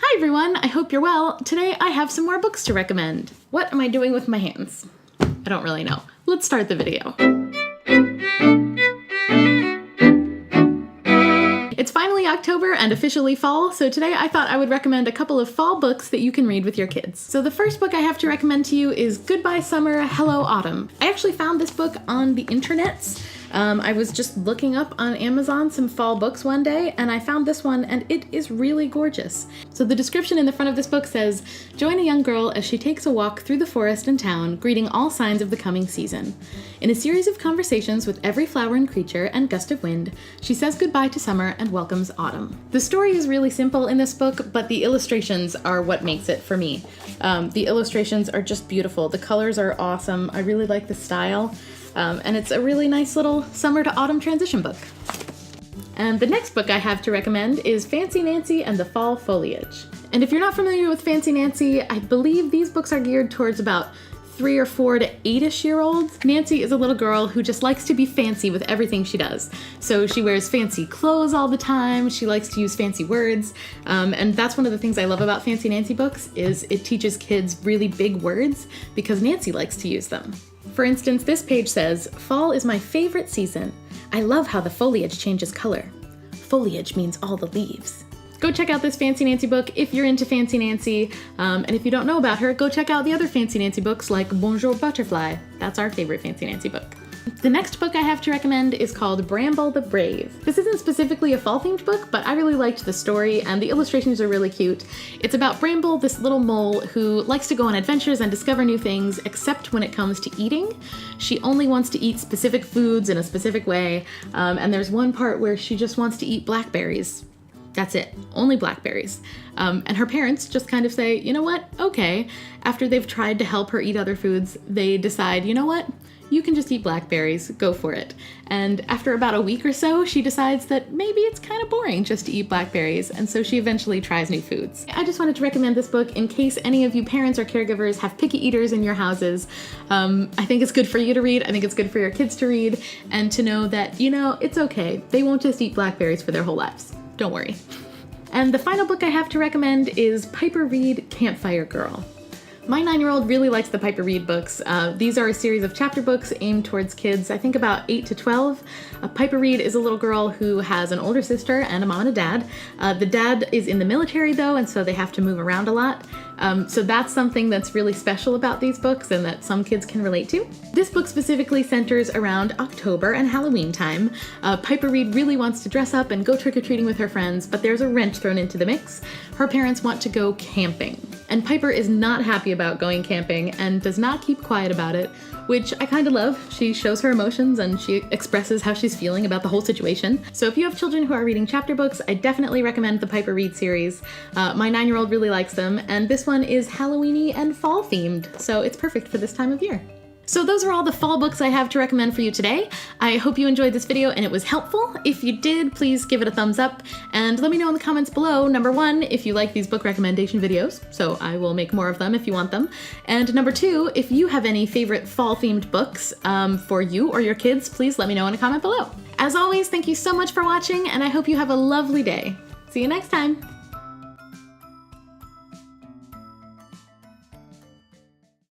Hi everyone, I hope you're well. Today I have some more books to recommend. What am I doing with my hands? I don't really know. Let's start the video. It's finally October and officially fall, so today I thought I would recommend a couple of fall books that you can read with your kids. So the first book I have to recommend to you is Goodbye Summer, Hello Autumn. I actually found this book on the internets. I was just looking up on Amazon some fall books one day, and I found this one, and it is really gorgeous. So the description in the front of this book says, "Join a young girl as she takes a walk through the forest and town, greeting all signs of the coming season. In a series of conversations with every flower and creature and gust of wind, she says goodbye to summer and welcomes autumn." The story is really simple in this book, but the illustrations are what makes it for me. The illustrations are just beautiful. The colors are awesome. I really like the style. And it's a really nice little summer to autumn transition book. And the next book I have to recommend is Fancy Nancy and the Fall Foliage. And if you're not familiar with Fancy Nancy, I believe these books are geared towards about 3 or 4 to 8-ish-year-olds. Nancy is a little girl who just likes to be fancy with everything she does. So she wears fancy clothes all the time, she likes to use fancy words, and that's one of the things I love about Fancy Nancy books is it teaches kids really big words because Nancy likes to use them. For instance, this page says, "Fall is my favorite season. I love how the foliage changes color. Foliage means all the leaves." Go check out this Fancy Nancy book if you're into Fancy Nancy, and if you don't know about her, go check out the other Fancy Nancy books like Bonjour Butterfly. That's our favorite Fancy Nancy book. The next book I have to recommend is called Bramble the Brave. This isn't specifically a fall-themed book, but I really liked the story and the illustrations are really cute. It's about Bramble, this little mole who likes to go on adventures and discover new things, except when it comes to eating. She only wants to eat specific foods in a specific way, and there's one part where she just wants to eat blackberries. That's it, only blackberries. And her parents just kind of say, you know what, okay. After they've tried to help her eat other foods, they decide, you know what, you can just eat blackberries, go for it. And after about a week or so, she decides that maybe it's kind of boring just to eat blackberries, and so she eventually tries new foods. I just wanted to recommend this book in case any of you parents or caregivers have picky eaters in your houses. I think it's good for you to read, I think it's good for your kids to read, and to know that, you know, it's okay. They won't just eat blackberries for their whole lives. Don't worry. And the final book I have to recommend is Piper Reed, Campfire Girl. My 9-year-old really likes the Piper Reed books. These are a series of chapter books aimed towards kids, I think about 8 to 12. Piper Reed is a little girl who has an older sister and a mom and a dad. The dad is in the military though, and so they have to move around a lot. So that's something that's really special about these books and that some kids can relate to. This book specifically centers around October and Halloween time. Piper Reed really wants to dress up and go trick-or-treating with her friends, but there's a wrench thrown into the mix. Her parents want to go camping. And Piper is not happy about going camping and does not keep quiet about it, which I kind of love. She shows her emotions and she expresses how she's feeling about the whole situation. So if you have children who are reading chapter books, I definitely recommend the Piper Reed series. My 9-year-old really likes them, and this one is Halloween-y and fall themed, so it's perfect for this time of year. So those are all the fall books I have to recommend for you today. I hope you enjoyed this video and it was helpful. If you did, please give it a thumbs up and let me know in the comments below, number 1, if you like these book recommendation videos, so I will make more of them if you want them. And number 2, if you have any favorite fall themed books for you or your kids, please let me know in a comment below. As always, thank you so much for watching and I hope you have a lovely day. See you next time.